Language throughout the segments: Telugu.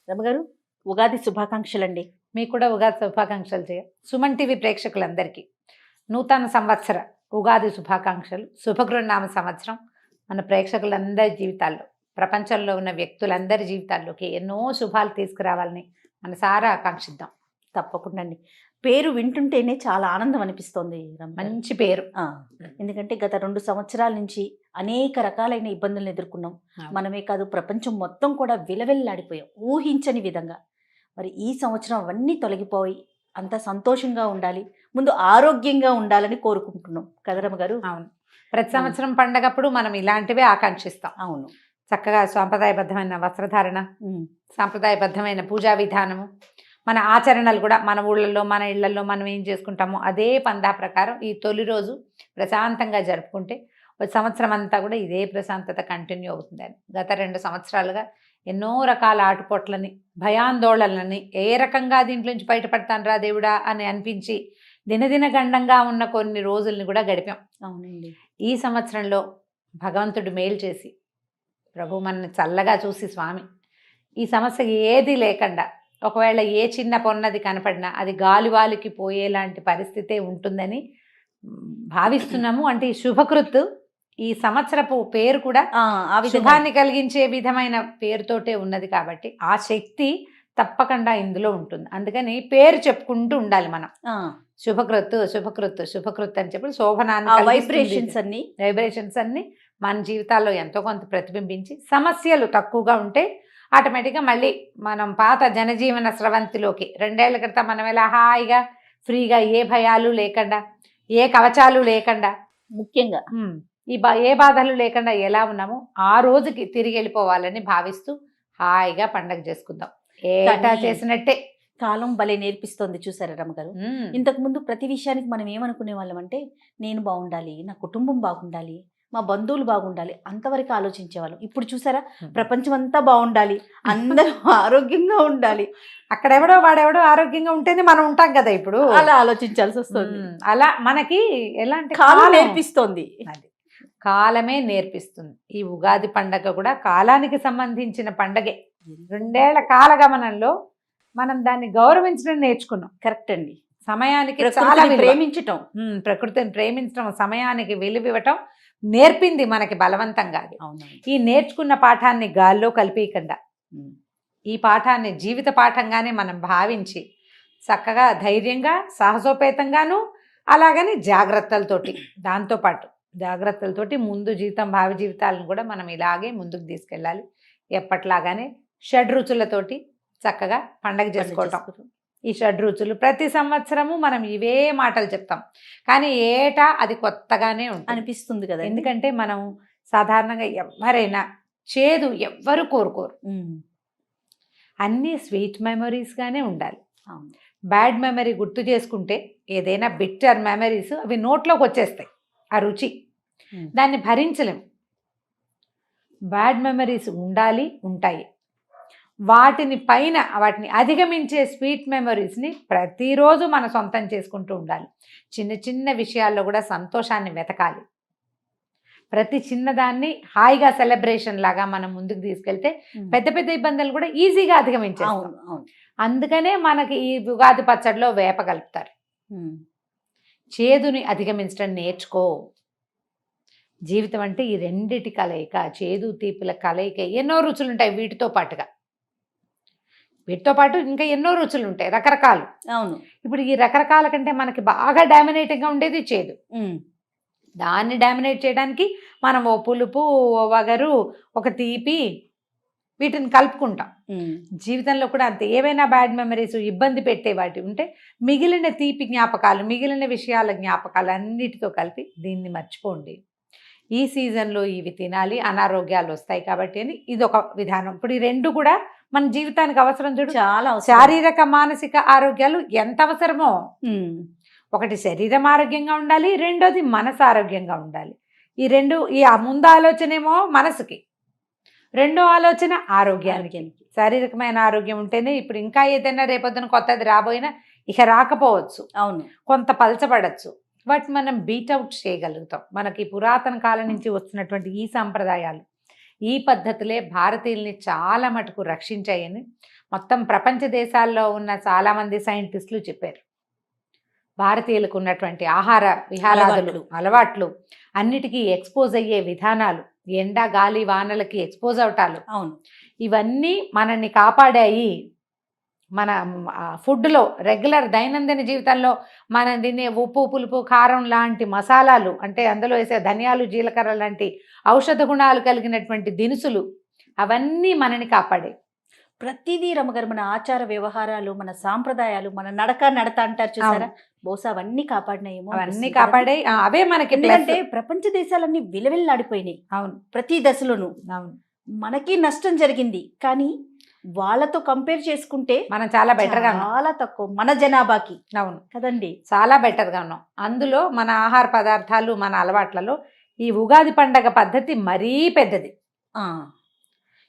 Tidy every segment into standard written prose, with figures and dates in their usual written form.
రమగారు, ఉగాది శుభాకాంక్షలండి. మీకు కూడా ఉగాది శుభాకాంక్షలు సుమన్ టీవీ ప్రేక్షకులందరికీ నూతన సంవత్సర ఉగాది శుభాకాంక్షలు. శుభగృహనామ సంవత్సరం మన ప్రేక్షకులందరి జీవితాల్లో, ప్రపంచంలో ఉన్న వ్యక్తులందరి జీవితాల్లోకి ఎన్నో శుభాలు తీసుకురావాలని మనసారా ఆకాంక్షిద్దాం. తప్పకుండా అండి. పేరు వింటుంటేనే చాలా ఆనందం అనిపిస్తోంది. మంచి పేరు. ఎందుకంటే గత 2 సంవత్సరాల నుంచి అనేక రకాలైన ఇబ్బందులను ఎదుర్కొన్నాం. మనమే కాదు, ప్రపంచం మొత్తం కూడా విలవిల్లాడిపోయాం ఊహించని విధంగా. మరి ఈ సంవత్సరం అవన్నీ తొలగిపోయి అంత సంతోషంగా ఉండాలి, ముందు ఆరోగ్యంగా ఉండాలని కోరుకుంటున్నాం కదా రమగారు? అవును. ప్రతి సంవత్సరం పండగప్పుడు మనం ఇలాంటివే ఆకాంక్షిస్తాం. అవును. చక్కగా సాంప్రదాయబద్ధమైన వస్త్రధారణ, సాంప్రదాయబద్ధమైన పూజా విధానము, మన ఆచరణలు కూడా మన ఊళ్ళల్లో మన ఇళ్లలో మనం ఏం చేసుకుంటామో అదే పందా ప్రకారం ఈ తొలి రోజు ప్రశాంతంగా జరుపుకుంటే సంవత్సరం అంతా కూడా ఇదే ప్రశాంతత కంటిన్యూ అవుతుందని. గత 2 సంవత్సరాలుగా ఎన్నో రకాల ఆటుపోట్లని, భయాందోళనలని, ఏ రకంగా దీంట్లో నుంచి బయటపడతాను రా దేవుడా అని అనిపించి దినదిన గండంగా ఉన్న కొన్ని రోజుల్ని కూడా గడిపాం. అవునండి. ఈ సంవత్సరంలో భగవంతుడు మేలు చేసి, ప్రభు మనని చల్లగా చూసి, స్వామి ఈ సమస్య ఏది లేకుండా, ఒకవేళ ఏ చిన్న పొన్నది కనపడినా అది గాలివాలికి పోయేలాంటి పరిస్థితే ఉంటుందని భావిస్తున్నాము. అంటే ఈ శుభకృత్తు, ఈ సంవత్సరపు పేరు కూడా శుభాన్ని కలిగించే విధమైన పేరుతోటే ఉన్నది కాబట్టి ఆ శక్తి తప్పకుండా ఇందులో ఉంటుంది. అందుకని పేరు చెప్పుకుంటూ ఉండాలి మనం. శుభకృత్తు శుభకృత్తు శుభకృత్తు అని చెప్పి శోభనాన్ని, వైబ్రేషన్స్ అన్ని మన జీవితాల్లో ఎంతో కొంత ప్రతిబింబించి సమస్యలు తక్కువగా ఉంటే ఆటోమేటిక్గా మళ్ళీ మనం పాత జనజీవన స్రవంతిలోకి 2 ఏళ్ల క్రితం మనం ఎలా హాయిగా ఫ్రీగా ఏ భయాలు లేకుండా, ఏ కవచాలు లేకుండా, ముఖ్యంగా ఏ బాధలు లేకుండా ఎలా ఉన్నామో ఆ రోజుకి తిరిగి వెళ్ళిపోవాలని భావిస్తూ హాయిగా పండగ చేసుకుందాం. ఏటా చేసినట్టే. కాలం భలే నేర్పిస్తోంది. చూసారా రమగారు? ఇంతకు ముందు ప్రతి విషయానికి మనం ఏమనుకునే వాళ్ళం అంటే, నేను బాగుండాలి, నా కుటుంబం బాగుండాలి, మా బంధువులు బాగుండాలి, అంతవరకు ఆలోచించేవాళ్ళం. ఇప్పుడు చూసారా, ప్రపంచం అంతా బాగుండాలి, అందరూ ఆరోగ్యంగా ఉండాలి. అక్కడెవడో వాడెవడో ఆరోగ్యంగా ఉంటేనే మనం ఉంటాం కదా. ఇప్పుడు అలా ఆలోచించాల్సి వస్తుంది. అలా మనకి ఎలాంటి కాలం నేర్పిస్తోంది. అది కాలమే నేర్పిస్తుంది. ఈ ఉగాది పండగ కూడా కాలానికి సంబంధించిన పండగే. 2 ఏళ్ల కాలగమనంలో మనం దాన్ని గౌరవించడం నేర్చుకున్నాం. కరెక్ట్ అండి. సమయానికి చాలా ప్రేమించటం, ప్రకృతిని ప్రేమించడం, సమయానికి విలువివ్వటం నేర్పింది మనకి బలవంతంగా. ఈ నేర్చుకున్న పాఠాన్ని గాల్లో కలిపేయకుండా ఈ పాఠాన్ని జీవిత పాఠంగానే మనం భావించి చక్కగా ధైర్యంగా, సాహసోపేతంగాను, అలాగని జాగ్రత్తలతోటి, దాంతోపాటు జాగ్రత్తలతోటి ముందు జీవితం, భావి జీవితాలను కూడా మనం ఇలాగే ముందుకు తీసుకెళ్ళాలి. ఎప్పట్లాగానే షడ్రుచులతోటి చక్కగా పండగ చేసుకోవటం. ఈ షడ్రుచులు ప్రతి సంవత్సరము మనం ఇవే మాటలు చెప్తాం, కానీ ఏటా అది కొత్తగానే అనిపిస్తుంది కదా. ఎందుకంటే మనం సాధారణంగా ఎవరైనా చేదు ఎవ్వరు కోరుకోరు. అన్నీ స్వీట్ మెమరీస్గానే ఉండాలి. బ్యాడ్ మెమరీ గుర్తు చేసుకుంటే ఏదైనా బిట్టర్ మెమరీస్ అవి నోట్లోకి వచ్చేస్తాయి. ఆ రుచి దాన్ని భరించలేం. బ్యాడ్ మెమరీస్ ఉండాలి, ఉంటాయి. వాటిని అధిగమించే స్వీట్ మెమరీస్ని ప్రతిరోజు మన సొంతం చేసుకుంటూ ఉండాలి. చిన్న చిన్న విషయాల్లో కూడా సంతోషాన్ని వెతకాలి. ప్రతి చిన్నదాన్ని హాయిగా సెలబ్రేషన్ లాగా మనం ముందుకు తీసుకెళ్తే పెద్ద పెద్ద ఇబ్బందులు కూడా ఈజీగా అధిగమించాం. అందుకనే మనకి ఈ ఉగాది పచ్చడిలో వేప కలుపుతారు. చేదుని అధిగమించడం నేర్చుకో. జీవితం అంటే ఈ రెండిటి కలయిక, చేదు తీపుల కలయిక. ఎన్నో రుచులు ఉంటాయి వీటితో పాటు ఇంకా ఎన్నో రుచులు ఉంటాయి, రకరకాలు. అవును. ఇప్పుడు ఈ రకరకాల కంటే మనకి బాగా డామినేటింగ్గా ఉండేది చేదు. దాన్ని డామినేట్ చేయడానికి మనం ఓ పులుపు, ఓ వగరు, ఒక తీపి, వీటిని కలుపుకుంటాం. జీవితంలో కూడా అంతే. ఏవైనా బ్యాడ్ మెమరీస్, ఇబ్బంది పెట్టే వాటి ఉంటే మిగిలిన తీపి జ్ఞాపకాలు, మిగిలిన విషయాల జ్ఞాపకాలు అన్నిటితో కలిపి దీన్ని మర్చిపోండి. ఈ సీజన్లో ఇవి తినాలి, అనారోగ్యాలు వస్తాయి కాబట్టి అని ఇదొక విధానం. ఇప్పుడు ఈ 2 కూడా మన జీవితానికి అవసరం. చూడు, చాలా శారీరక మానసిక ఆరోగ్యాలు ఎంత అవసరమో. ఒకటి శరీరం ఆరోగ్యంగా ఉండాలి, రెండోది మనసు ఆరోగ్యంగా ఉండాలి. ఈ 2 ముందు ఆలోచనేమో మనసుకి, రెండో ఆలోచన ఆరోగ్యానికి. శారీరకమైన ఆరోగ్యం ఉంటేనే ఇప్పుడు ఇంకా ఏదైనా రేపొద్దున కొత్తది రాబోయినా ఇక రాకపోవచ్చు. అవును, కొంత పలచబడచ్చు. వాటిని మనం బీట్అవుట్ చేయగలుగుతాం. మనకి పురాతన కాలం నుంచి వస్తున్నటువంటి ఈ సంప్రదాయాలు, ఈ పద్ధతులే భారతీయుల్ని చాలా మటుకు రక్షించాయని మొత్తం ప్రపంచ దేశాల్లో ఉన్న చాలామంది సైంటిస్టులు చెప్పారు. భారతీయులకు ఉన్నటువంటి ఆహార విహారాదులు, అలవాట్లు, అన్నిటికీ ఎక్స్పోజ్ అయ్యే విధానాలు, ఎండ గాలి వానలకి ఎక్స్పోజ్ అవటాలు, అవును, ఇవన్నీ మనల్ని కాపాడాయి. మన ఫుడ్లో రెగ్యులర్ దైనందిన జీవితంలో మనం తినే ఉప్పు పులుపు కారం లాంటి మసాలాలు, అంటే అందులో వేసే ధనియాలు జీలకర్ర లాంటి ఔషధ గుణాలు కలిగినటువంటి దినుసులు, అవన్నీ మనని కాపాడే. ప్రతిదీ రమగారు మన ఆచార వ్యవహారాలు, మన సాంప్రదాయాలు, మన నడత అంటారు చూసారా, బహుశా అవన్నీ కాపాడినాయేమో. అవన్నీ కాపాడే, అవే మనకి. ఎందుకంటే ప్రపంచ దేశాలన్నీ విలవిల్లాడిపోయినాయి. అవును, ప్రతి దశలోనూ. అవును, మనకి నష్టం జరిగింది, కానీ వాళ్ళతో కంపేర్ చేసుకుంటే మనం చాలా బెటర్గా ఉన్నాం. చాలా తక్కువ మన జనాభాకి. అవును కదండి, చాలా బెటర్గా ఉన్నాం. అందులో మన ఆహార పదార్థాలు, మన అలవాట్లలో ఈ ఉగాది పండగ పద్ధతి మరీ పెద్దది.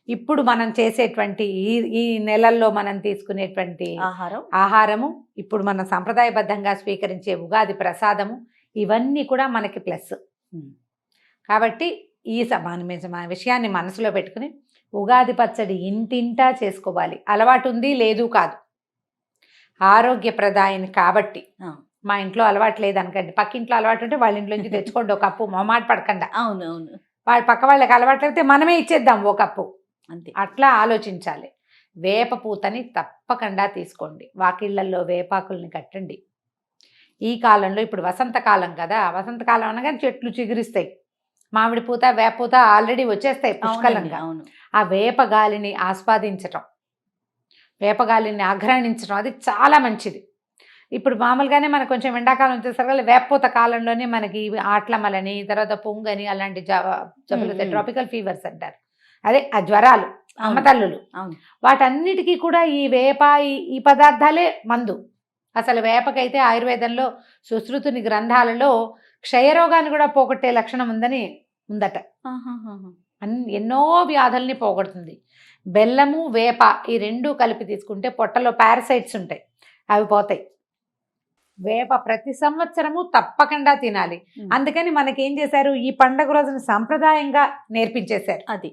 ఇప్పుడు మనం చేసేటువంటి ఈ నెలల్లో మనం తీసుకునేటువంటి ఆహారము, ఇప్పుడు మనం సంప్రదాయబద్ధంగా స్వీకరించే ఉగాది ప్రసాదము, ఇవన్నీ కూడా మనకి ప్లస్. కాబట్టి ఈ విషయాన్ని మనసులో పెట్టుకుని ఉగాది పచ్చడి ఇంటింటా చేసుకోవాలి. అలవాటు ఉంది లేదు కాదు, ఆరోగ్యప్రదాయని కాబట్టి. మా ఇంట్లో అలవాటు లేదనకండి, పక్కింట్లో అలవాటు ఉంటే వాళ్ళ ఇంట్లో నుంచి తెచ్చుకోండి ఒక కప్పు, మొహమాట పడకుండా. అవునవును, వాళ్ళ పక్క వాళ్ళకి అలవాటు అయితే మనమే ఇచ్చేద్దాం ఓ కప్పు, అంతే. అట్లా ఆలోచించాలి. వేప పూతని తప్పకుండా తీసుకోండి, వాకిళ్లల్లో వేపాకుల్ని కట్టండి. ఈ కాలంలో ఇప్పుడు వసంతకాలం కదా, వసంతకాలం అనగానే చెట్లు చిగురిస్తాయి, మామిడి పూత వేప పూత ఆల్రెడీ వచ్చేస్తాయి పుష్కలంగా. ఆ వేప గాలిని ఆస్వాదించటం, వేపగాలిని ఆఘ్రాణించడం, అది చాలా మంచిది. ఇప్పుడు మామూలుగానే మనకు కొంచెం ఎండాకాలం వచ్చేసరికి వేపపూత కాలంలోనే మనకి ఆట్లమలని, తర్వాత పొంగని, అలాంటి జబ్బులు, ట్రాపికల్ ఫీవర్స్ అంటారు, అదే ఆ జ్వరాలు, అమ్మతల్లులు, వాటన్నిటికీ కూడా ఈ వేప ఈ పదార్థాలే మందు. అసలు వేపకైతే ఆయుర్వేదంలో సుశ్రుతుని గ్రంథాలలో క్షయరోగాన్ని కూడా పోగొట్టే లక్షణం ఉందట. ఎన్నో వ్యాధుల్ని పోగొడుతుంది. బెల్లము వేప ఈ రెండు కలిపి తీసుకుంటే పొట్టలో పారాసైట్స్ ఉంటాయి, అవి పోతాయి. వేప ప్రతి సంవత్సరము తప్పకుండా తినాలి. అందుకని మనకేం చేశారు, ఈ పండగ రోజున సాంప్రదాయంగా నేర్పించేశారు. అది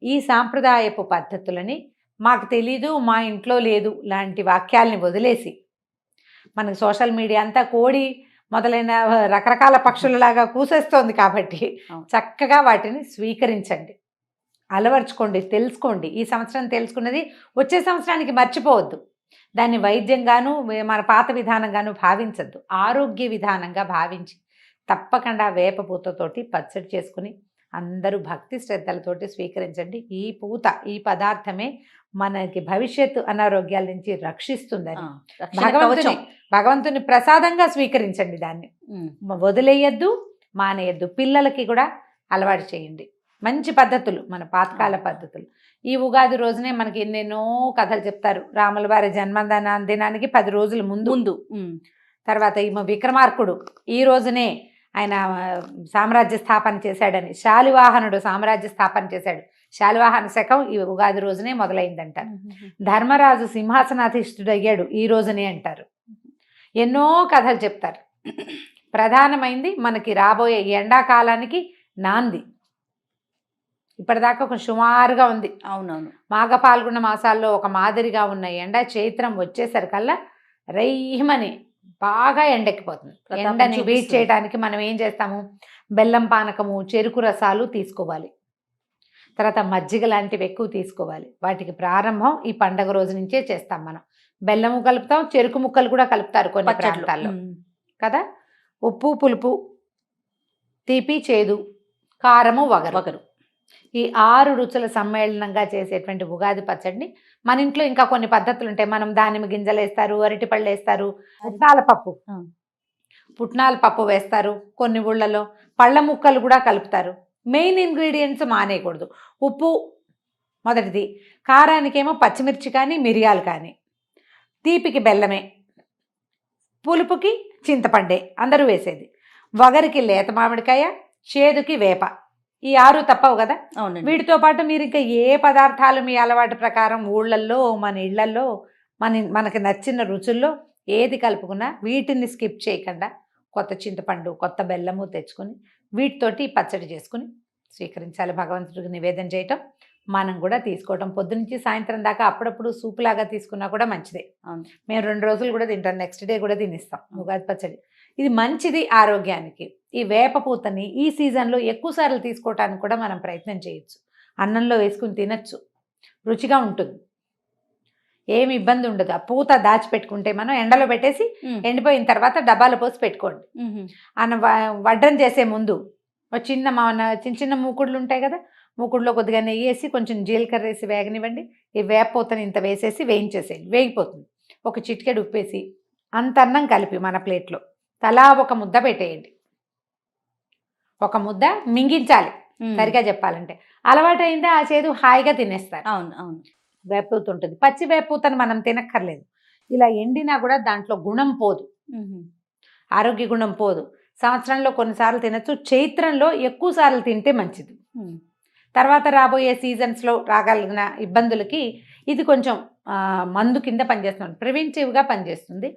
ఈ సాంప్రదాయపు పద్ధతులని మాకు తెలీదు, మా ఇంట్లో లేదు లాంటి వాక్యాల్ని వదిలేసి, మనకు సోషల్ మీడియా అంతా కోడి మొదలైన రకరకాల పక్షులలాగా కూసేస్తోంది కాబట్టి చక్కగా వాటిని స్వీకరించండి, అలవర్చుకోండి, తెలుసుకోండి. ఈ సంవత్సరం తెలుసుకున్నది వచ్చే సంవత్సరానికి మర్చిపోవద్దు. దాన్ని వైద్యంగాను మన పాత విధానంగాను భావించద్దు, ఆరోగ్య విధానంగా భావించి తప్పకుండా వేప పూతతోటి పచ్చడి చేసుకుని అందరూ భక్తి శ్రద్ధలతోటి స్వీకరించండి. ఈ పూత, ఈ పదార్థమే మనకి భవిష్యత్తు అనారోగ్యాల నుంచి రక్షిస్తుందని భగవంతుని ప్రసాదంగా స్వీకరించండి. దాన్ని వదిలేయద్దు, మానేయద్దు. పిల్లలకి కూడా అలవాటు చేయండి. మంచి పద్ధతులు, మన పాతకాల పద్ధతులు. ఈ ఉగాది రోజునే మనకి ఎన్నెన్నో కథలు చెప్తారు. రాముల వారి దినానికి 10 రోజుల ముందు. తర్వాత విక్రమార్కుడు ఈ రోజునే ఆయన సామ్రాజ్య స్థాపన చేశాడని, శాలివాహనుడు సామ్రాజ్య స్థాపన చేశాడు. శాలివాహన శకం ఈ ఉగాది రోజునే మొదలైందంటారు. ధర్మరాజు సింహాసనాధీష్ఠుడు అయ్యాడు ఈ రోజునే అంటారు. ఎన్నో కథలు చెప్తారు. ప్రధానమైంది మనకి రాబోయే ఎండాకాలానికి నాంది. ఇప్పటిదాకా ఒక సుమారుగా ఉంది. అవునవును, మాఘ పాల్గొన మాసాల్లో ఒక మాదిరిగా ఉన్న ఎండ చైత్రం వచ్చేసరికల్లా రైమని బాగా ఎండెక్కిపోతుంది. ఎండని బీట్ చేయడానికి మనం ఏం చేస్తాము, బెల్లం పానకము, చెరుకు రసాలు తీసుకోవాలి. తర్వాత మజ్జిగ లాంటివి ఎక్కువ తీసుకోవాలి. వాటికి ప్రారంభం ఈ పండగ రోజు నుంచే చేస్తాం మనం. బెల్లము కలుపుతాం, చెరుకు ముక్కలు కూడా కలుపుతారు కొన్ని ప్రాంతాల్లో కదా. ఉప్పు పులుపు, తీపి చేదు, కారము వగరు, ఈ 6 రుచుల సమ్మేళనంగా చేసేటువంటి ఉగాది పచ్చడిని మన ఇంట్లో ఇంకా కొన్ని పద్ధతులు ఉంటాయి. మనం దానిమ్మ గింజలు వేస్తారు, అరటిపళ్ళు వేస్తారు, పుట్నాల పప్పు వేస్తారు, కొన్ని ఊళ్ళలో పళ్ళ ముక్కలు కూడా కలుపుతారు. మెయిన్ ఇంగ్రీడియంట్స్ మానేయకూడదు. ఉప్పు మొదటిది, కారానికేమో పచ్చిమిర్చి కానీ మిరియాలు కానీ, తీపికి బెల్లమే, పులుపుకి చింతపండే అందరూ వేసేది, వగరికి లేత మామిడికాయ, చేదుకి వేప. ఈ 6 తప్పవు కదా. వీటితో పాటు మీరు ఇంకా ఏ పదార్థాలు మీ అలవాటు ప్రకారం ఊళ్ళల్లో, మన ఇళ్లల్లో, మనకి నచ్చిన రుచుల్లో ఏది కలుపుకున్నా వీటిని స్కిప్ చేయకుండా కొత్త చింతపండు, కొత్త బెల్లము తెచ్చుకొని వీటితోటి పచ్చడి చేసుకుని స్వీకరించాలి. భగవంతుడికి నివేదన చేయటం మనం కూడా తీసుకోవటం పొద్దునుంచి సాయంత్రం దాకా అప్పుడప్పుడు సూప్ లాగా తీసుకున్నా కూడా మంచిదే. అవును. మేము 2 రోజులు కూడా తింటాం, నెక్స్ట్ డే కూడా తినిస్తాం ఉగాది పచ్చడి. ఇది మంచిది ఆరోగ్యానికి. ఈ వేప పూతని ఈ సీజన్లో ఎక్కువ సార్లు తీసుకోవటానికి కూడా మనం ప్రయత్నం చేయొచ్చు. అన్నంలో వేసుకుని తినచ్చు, రుచిగా ఉంటుంది, ఏమి ఇబ్బంది ఉండదు. ఆ పూత దాచిపెట్టుకుంటే మనం ఎండలో పెట్టేసి ఎండిపోయిన తర్వాత డబ్బాలో పోసి పెట్టుకోండి. వడ్రం చేసే ముందు ఒక చిన్న చిన్న మూకుడులు ఉంటాయి కదా, మూకుడులో కొద్దిగా నెయ్యి వేసి కొంచెం జీలకర్ర వేసి వేగనివ్వండి. ఈ వేప పూతని ఇంత వేసేసి వేయించేసేయండి, వేగిపోతుంది. ఒక చిటికెడు ఉప్పేసి అంత అన్నం కలిపి మన ప్లేట్లో తలా ఒక ముద్ద పెట్టేయండి. ఒక ముద్ద మింగించాలి, సరిగా చెప్పాలంటే. అలవాటైందా ఆ చేదు హాయిగా తినేస్తారు. అవును అవును. వేపూత ఉంటుంది, పచ్చి వేపూతను మనం తినక్కర్లేదు. ఇలా ఎండినా కూడా దాంట్లో గుణం పోదు, ఆరోగ్య గుణం పోదు. సంవత్సరంలో కొన్నిసార్లు తినచ్చు, చైత్రంలో ఎక్కువ సార్లు తింటే మంచిది. తర్వాత రాబోయే సీజన్స్లో రాగలిగిన ఇబ్బందులకి ఇది కొంచెం మందు కింద పనిచేస్తుంది, ప్రివెంటివ్గా పనిచేస్తుంది.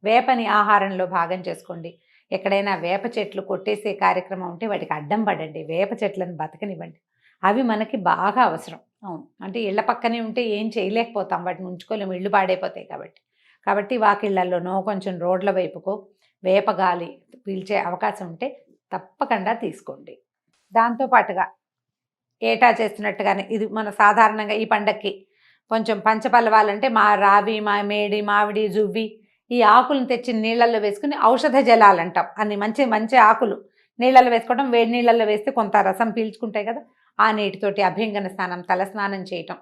వేపని ఆహారంలో భాగం చేసుకోండి. ఎక్కడైనా వేప చెట్లు కొట్టేసే కార్యక్రమం ఉంటే వాటికి అడ్డం పడండి, వేప చెట్లను బతకనివ్వండి. అవి మనకి బాగా అవసరం. అవును, అంటే ఇళ్ల పక్కనే ఉంటే ఏం చేయలేకపోతాం, వాటిని ఉంచుకోలేము, ఇళ్ళు పాడైపోతాయి. కాబట్టి వాకిళ్లలోనో కొంచెం రోడ్ల వైపుకో వేపగాలి పీల్చే అవకాశం ఉంటే తప్పకుండా తీసుకోండి. దాంతోపాటుగా ఏటా చేస్తున్నట్టుగానే ఇది మన సాధారణంగా ఈ పండక్కి కొంచెం పంచపల్లవాలంటే మా రావి, మా మేడి, మామిడి, జువ్వి ఈ ఆకులను తెచ్చి నీళ్ళల్లో వేసుకుని ఔషధ జలాలు అంటాం. అన్ని మంచి మంచి ఆకులు నీళ్ళల్లో వేసుకోవడం, వేడి నీళ్ళల్లో వేస్తే కొంత రసం పీల్చుకుంటాయి కదా, ఆ నీటితోటి అభ్యంగన స్నానం, తల స్నానం చేయటం,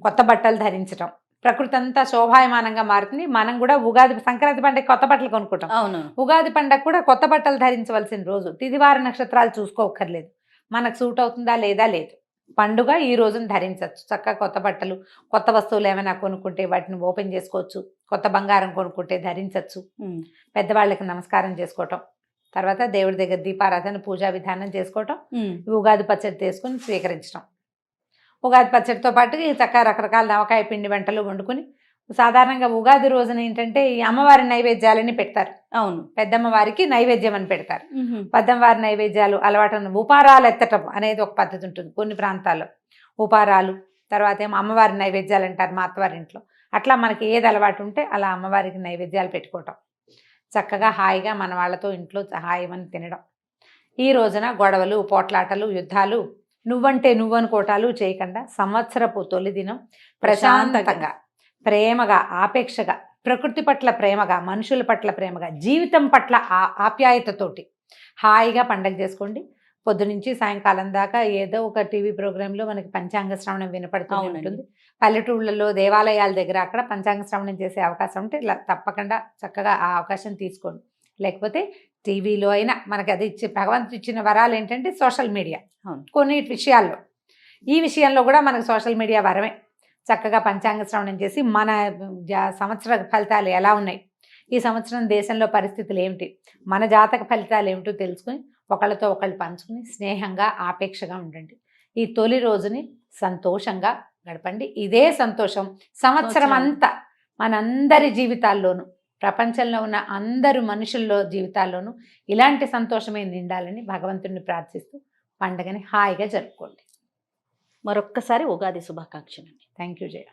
కొత్త బట్టలు ధరించటం, ప్రకృతి అంతా శోభాయమానంగా మారుతుంది. మనం కూడా ఉగాది సంక్రాంతి పండుగ కొత్త బట్టలు కొనుక్కుంటాం. అవును, ఉగాది పండుగ కూడా కొత్త బట్టలు ధరించవలసిన రోజు. తిదివార నక్షత్రాలు చూసుకోకర్లేదు, మనకు సూట్ అవుతుందా లేదా లేదు. పండుగ ఈ రోజున ధరించవచ్చు. చక్కగా కొత్త బట్టలు, కొత్త వస్తువులు ఏమైనా కొనుక్కుంటే వాటిని ఓపెన్ చేసుకోవచ్చు, కొత్త బంగారం కొనుక్కుంటే ధరించవచ్చు. పెద్దవాళ్ళకి నమస్కారం చేసుకోవటం, తర్వాత దేవుడి దగ్గర దీపారాధన, పూజా విధానం చేసుకోవటం, ఉగాది పచ్చడి తీసుకుని స్వీకరించడం. ఉగాది పచ్చడితో పాటు చక్కగా రకరకాల నవకాయ పిండి వంటలు వండుకుని, సాధారణంగా ఉగాది రోజున ఏంటంటే ఈ అమ్మవారి నైవేద్యాలని పెడతారు. అవును, పెద్దమ్మవారికి నైవేద్యం అని పెడతారు. పెద్దమ్మవారి నైవేద్యాలు అలవాటు, ఉపారాలు ఎత్తటం అనేది ఒక పద్ధతి ఉంటుంది కొన్ని ప్రాంతాల్లో. ఉపారాలు, తర్వాత ఏమో అమ్మవారి నైవేద్యాలు అంటారు మా అత్తవారింట్లో. అట్లా మనకి ఏది అలవాటు ఉంటే అలా అమ్మవారికి నైవేద్యాలు పెట్టుకోవటం, చక్కగా హాయిగా మన వాళ్ళతో ఇంట్లో హాయిమని తినడం. ఈ రోజున గొడవలు, పోట్లాటలు, యుద్ధాలు, నువ్వంటే నువ్వనుకోటాలు చేయకుండా సంవత్సరపు తొలి దినం ప్రశాంతంగా, ప్రేమగా, ఆపేక్షగా, ప్రకృతి పట్ల ప్రేమగా, మనుషుల పట్ల ప్రేమగా, జీవితం పట్ల ఆప్యాయతతోటి హాయిగా పండగ చేసుకోండి. పొద్దునుంచి సాయంకాలం దాకా ఏదో ఒక టీవీ ప్రోగ్రాంలో మనకి పంచాంగ శ్రవణం వినపడుతూ ఉంటుంది. పల్లెటూళ్ళలో దేవాలయాల దగ్గర అక్కడ పంచాంగ శ్రవణం చేసే అవకాశం ఉంటే తప్పకుండా చక్కగా ఆ అవకాశం తీసుకోండి. లేకపోతే టీవీలో అయినా మనకి అది భగవంతుడు ఇచ్చిన వరాలు ఏంటంటే సోషల్ మీడియా. కొన్ని విషయాల్లో, ఈ విషయంలో కూడా మనకు సోషల్ మీడియా వరమే. చక్కగా పంచాంగ శ్రవణం చేసి మన సంవత్సర ఫలితాలు ఎలా ఉన్నాయి, ఈ సంవత్సరం దేశంలో పరిస్థితులు ఏమిటి, మన జాతక ఫలితాలు ఏమిటో తెలుసుకుని ఒకళ్ళతో ఒకళ్ళు పంచుకుని స్నేహంగా, ఆపేక్షగా ఉండండి. ఈ తొలి రోజుని సంతోషంగా గడపండి. ఇదే సంతోషం సంవత్సరం అంతా మనందరి జీవితాల్లోనూ, ప్రపంచంలో ఉన్న అందరు మనుషుల్లో జీవితాల్లోనూ ఇలాంటి సంతోషమే నిండాలని భగవంతుడిని ప్రార్థిస్తూ పండుగని హాయిగా జరుపుకోండి. మరొక్కసారి ఉగాది శుభాకాంక్షలు. Thank you Jaya.